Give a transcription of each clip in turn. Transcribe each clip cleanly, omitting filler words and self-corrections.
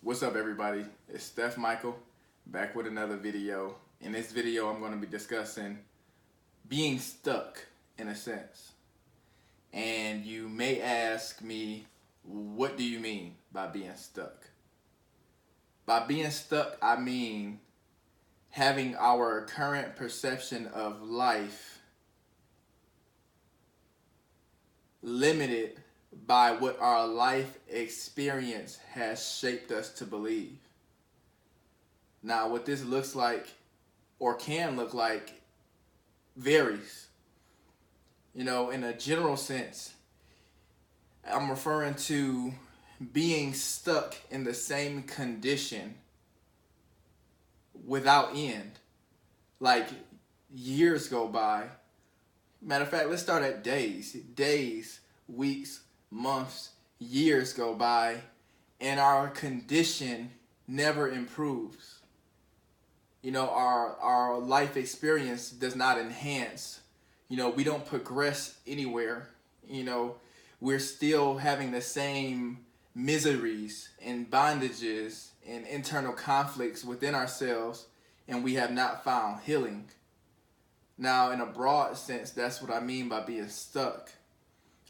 What's up, everybody? It's Steph Michael back with another video. In this video, I'm going to be discussing being stuck in a sense. And you may ask me, what do you mean by being stuck? By being stuck, I mean having our current perception of life limited by what our life experience has shaped us to believe. Now, what this looks like or can look like varies. In a general sense, I'm referring to being stuck in the same condition without end. Like years go by. Matter of fact, let's start at days. Days, weeks, months, years go by, and our condition never improves. Our life experience does not enhance. We don't progress anywhere. We're still having the same miseries and bondages and internal conflicts within ourselves, and we have not found healing. Now, in a broad sense, that's what I mean by being stuck.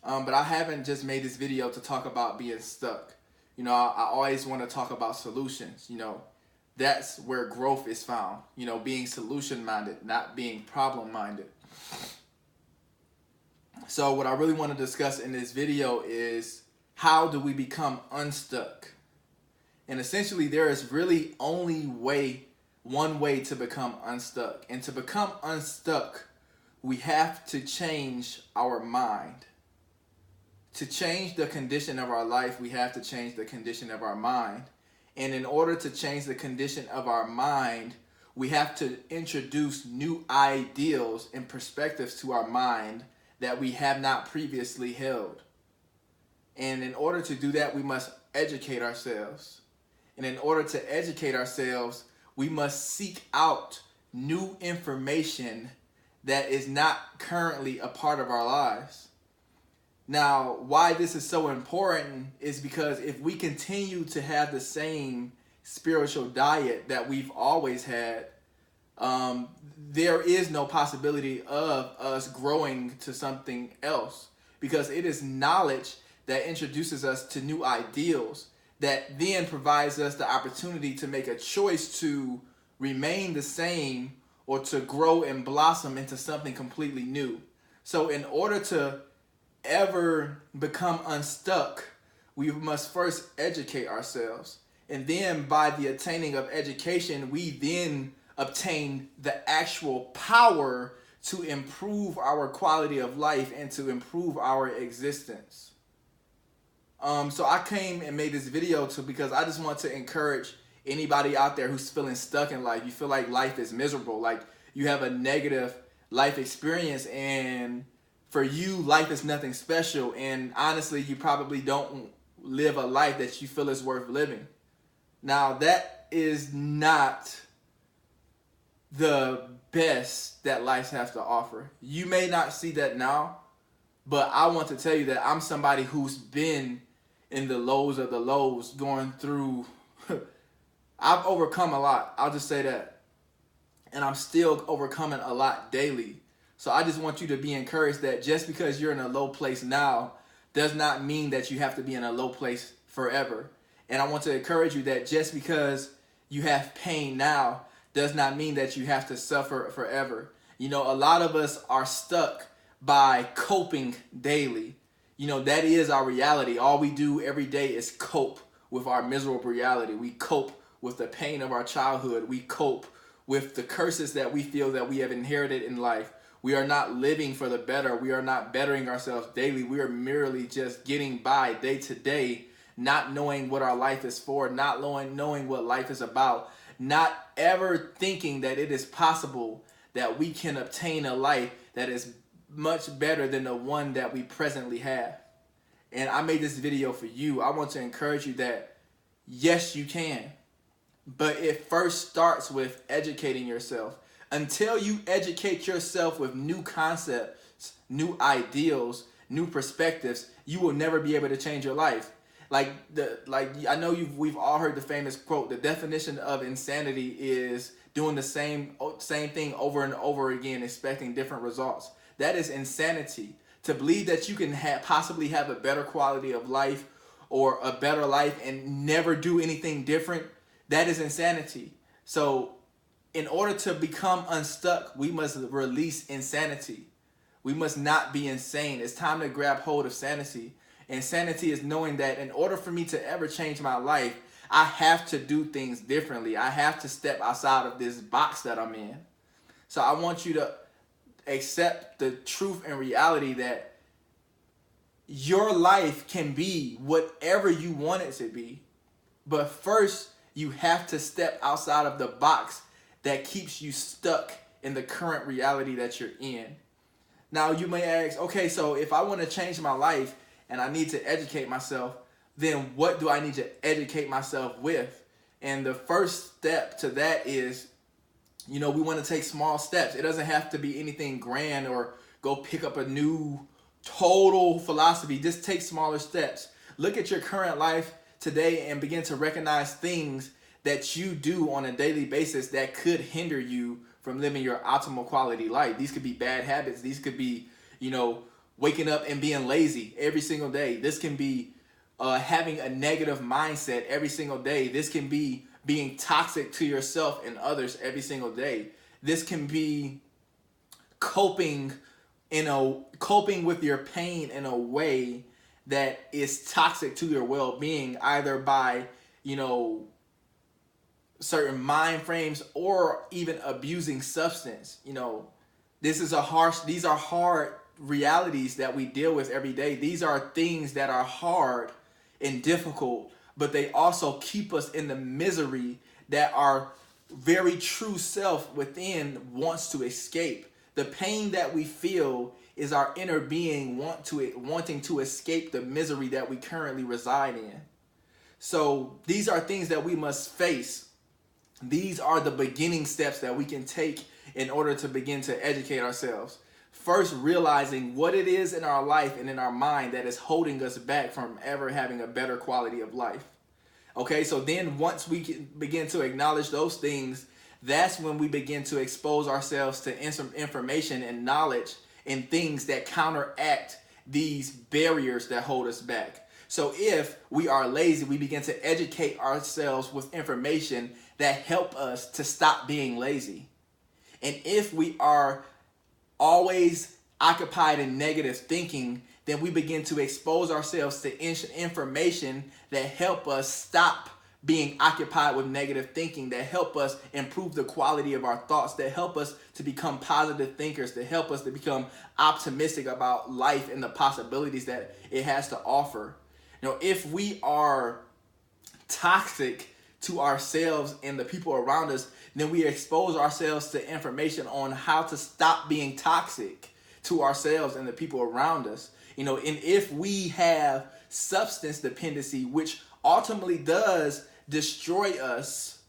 But I haven't just made this video to talk about being stuck. I always want to talk about solutions. That's where growth is found. Being solution-minded, not being problem-minded. So what I really want to discuss in this video is how do we become unstuck? And essentially, there is really only one way to become unstuck. And to become unstuck, we have to change our mind. To change the condition of our life, we have to change the condition of our mind. And in order to change the condition of our mind, we have to introduce new ideals and perspectives to our mind that we have not previously held. And in order to do that, we must educate ourselves. And in order to educate ourselves, we must seek out new information that is not currently a part of our lives. Now, why this is so important is because if we continue to have the same spiritual diet that we've always had, there is no possibility of us growing to something else, because it is knowledge that introduces us to new ideals that then provides us the opportunity to make a choice to remain the same or to grow and blossom into something completely new. So in order to ever become unstuck, we must first educate ourselves. And then by the attaining of education, we then obtain the actual power to improve our quality of life and to improve our existence. So I came and made this video because I just want to encourage anybody out there who's feeling stuck in life. You feel like life is miserable, like you have a negative life experience, and for you, life is nothing special, and honestly, you probably don't live a life that you feel is worth living. Now, that is not the best that life has to offer. You may not see that now, but I want to tell you that I'm somebody who's been in the lows of the lows, going through, I've overcome a lot, I'll just say that. And I'm still overcoming a lot daily. So I just want you to be encouraged that just because you're in a low place now does not mean that you have to be in a low place forever. And I want to encourage you that just because you have pain now does not mean that you have to suffer forever. A lot of us are stuck by coping daily. That is our reality. All we do every day is cope with our miserable reality. We cope with the pain of our childhood. We cope with the curses that we feel that we have inherited in life. We are not living for the better. We are not bettering ourselves daily. We are merely just getting by day to day, not knowing what our life is for, not knowing what life is about, not ever thinking that it is possible that we can obtain a life that is much better than the one that we presently have. And I made this video for you. I want to encourage you that yes, you can. But it first starts with educating yourself. Until you educate yourself with new concepts, new ideals, new perspectives, you will never be able to change your life. I know we've all heard the famous quote. The definition of insanity is doing the same thing over and over again, expecting different results. That is insanity. To believe that you can possibly have a better quality of life or a better life and never do anything different, that is insanity. So in order to become unstuck, we must release insanity. We must not be insane. It's time to grab hold of sanity. Insanity is knowing that in order for me to ever change my life, I have to do things differently. I have to step outside of this box that I'm in. So I want you to accept the truth and reality that your life can be whatever you want it to be. But first, you have to step outside of the box that keeps you stuck in the current reality that you're in. Now, you may ask, okay, so if I want to change my life and I need to educate myself, then what do I need to educate myself with? And the first step to that is, we want to take small steps. It doesn't have to be anything grand or go pick up a new total philosophy. Just take smaller steps. Look at your current life today and begin to recognize things that you do on a daily basis that could hinder you from living your optimal quality life. These could be bad habits. These could be, waking up and being lazy every single day. This can be having a negative mindset every single day. This can be being toxic to yourself and others every single day. This can be coping with your pain in a way that is toxic to your well-being, either by, certain mind frames or even abusing substance. These are hard realities that we deal with every day. These are things that are hard and difficult, but they also keep us in the misery that our very true self within wants to escape. The pain that we feel is our inner being wanting to escape the misery that we currently reside in. So these are things that we must face. These are the beginning steps that we can take in order to begin to educate ourselves. First, realizing what it is in our life and in our mind that is holding us back from ever having a better quality of life. Okay, so then once we can begin to acknowledge those things, that's when we begin to expose ourselves to information and knowledge and things that counteract these barriers that hold us back. So if we are lazy, we begin to educate ourselves with information that help us to stop being lazy. And if we are always occupied in negative thinking, then we begin to expose ourselves to information that help us stop being occupied with negative thinking, that help us improve the quality of our thoughts, that help us to become positive thinkers, that help us to become optimistic about life and the possibilities that it has to offer. If we are toxic to ourselves and the people around us, then we expose ourselves to information on how to stop being toxic to ourselves and the people around us. And if we have substance dependency, which ultimately does destroy us,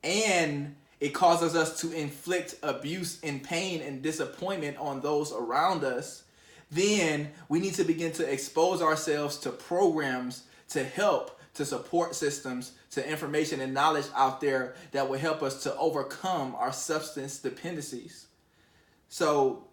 and it causes us to inflict abuse and pain and disappointment on those around us, then we need to begin to expose ourselves to programs to help, to support systems, to information and knowledge out there that will help us to overcome our substance dependencies. So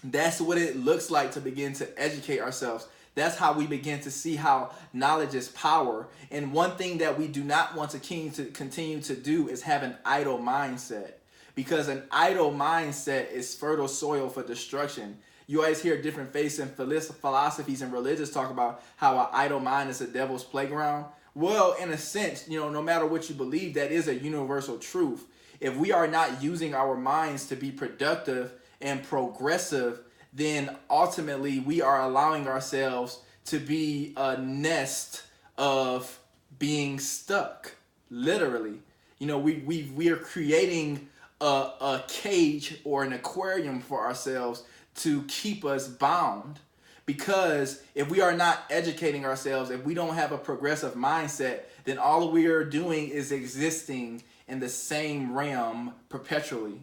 that's what it looks like to begin to educate ourselves. That's how we begin to see how knowledge is power. And one thing that we do not want to continue to do is have an idle mindset, because an idle mindset is fertile soil for destruction. You always hear different faiths and philosophies and religions talk about how an idle mind is a devil's playground. Well, in a sense, no matter what you believe, that is a universal truth. If we are not using our minds to be productive and progressive, then ultimately we are allowing ourselves to be a nest of being stuck, literally. We are creating a cage or an aquarium for ourselves to keep us bound. Because if we are not educating ourselves, if we don't have a progressive mindset, then all we are doing is existing in the same realm perpetually.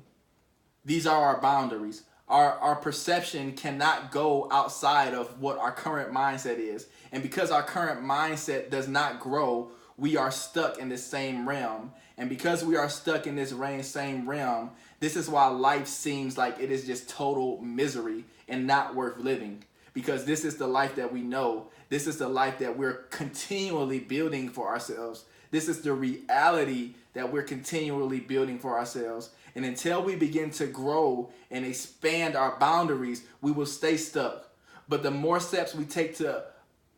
These are our boundaries. Our perception cannot go outside of what our current mindset is. And because our current mindset does not grow, we are stuck in the same realm. And because we are stuck in this same realm, this is why life seems like it is just total misery and not worth living. Because this is the life that we know. This is the life that we're continually building for ourselves. This is the reality that we're continually building for ourselves. And until we begin to grow and expand our boundaries, we will stay stuck. But the more steps we take to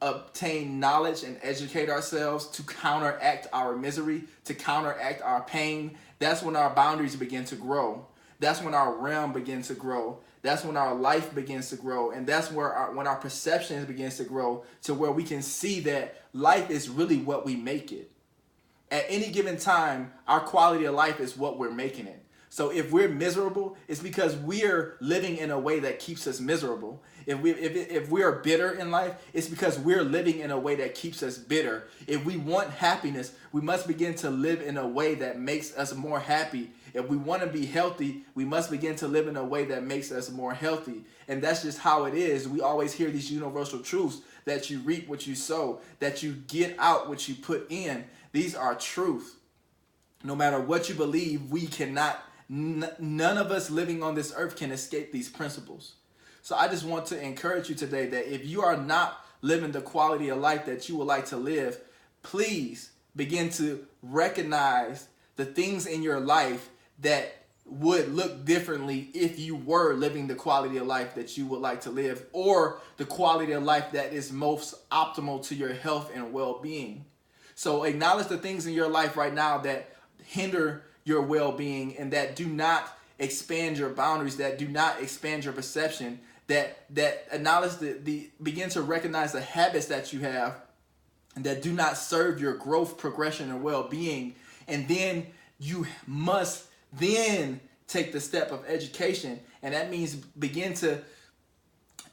obtain knowledge and educate ourselves to counteract our misery, to counteract our pain, that's when our boundaries begin to grow. That's when our realm begins to grow. That's when our life begins to grow. And that's where when our perceptions begins to grow, to where we can see that life is really what we make it. At any given time, our quality of life is what we're making it. So if we're miserable, it's because we're living in a way that keeps us miserable. If we are bitter in life, it's because we're living in a way that keeps us bitter. If we want happiness, we must begin to live in a way that makes us more happy. If we want to be healthy, we must begin to live in a way that makes us more healthy. And that's just how it is. We always hear these universal truths that you reap what you sow, that you get out what you put in. These are truth. No matter what you believe, we cannot, none of us living on this earth can escape these principles. So I just want to encourage you today that if you are not living the quality of life that you would like to live, please begin to recognize the things in your life that would look differently if you were living the quality of life that you would like to live, or the quality of life that is most optimal to your health and well-being. So acknowledge the things in your life right now that hinder your well-being and that do not expand your boundaries, that do not expand your perception, that acknowledge begin to recognize the habits that you have and that do not serve your growth, progression, and well-being. And then you must then take the step of education. And that means begin to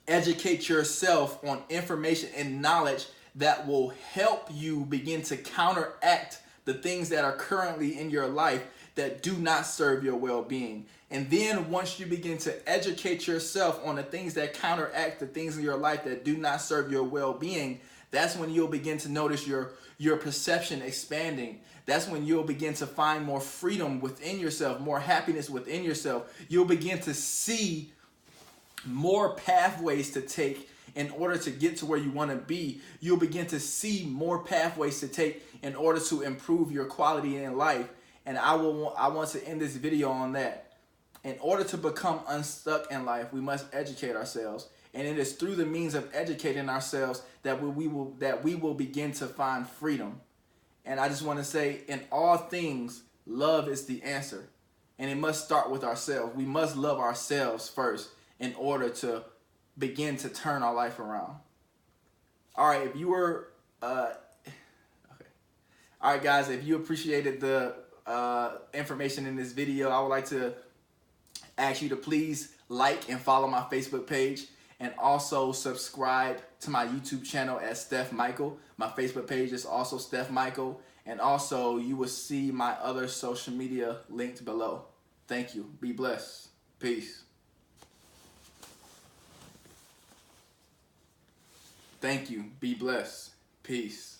educate yourself on information and knowledge that will help you begin to counteract the things that are currently in your life that do not serve your well-being. And then once you begin to educate yourself on the things that counteract the things in your life that do not serve your well-being, that's when you'll begin to notice your perception expanding. That's when you'll begin to find more freedom within yourself, more happiness within yourself. You'll begin to see more pathways to take in order to get to where you want to be. You'll begin to see more pathways to take in order to improve your quality in life. And I want to end this video on that. In order to become unstuck in life, we must educate ourselves. And it is through the means of educating ourselves that we will begin to find freedom. And I just want to say, in all things, love is the answer. And it must start with ourselves. We must love ourselves first in order to begin to turn our life around. All right, if you were, okay. All right, guys, if you appreciated the information in this video, I would like to ask you to please like and follow my Facebook page, and also subscribe to my YouTube channel at Steph Michael. My Facebook page is also Steph Michael, and also you will see my other social media linked below. Thank you. Be blessed. Peace. Thank you. Be blessed. Peace.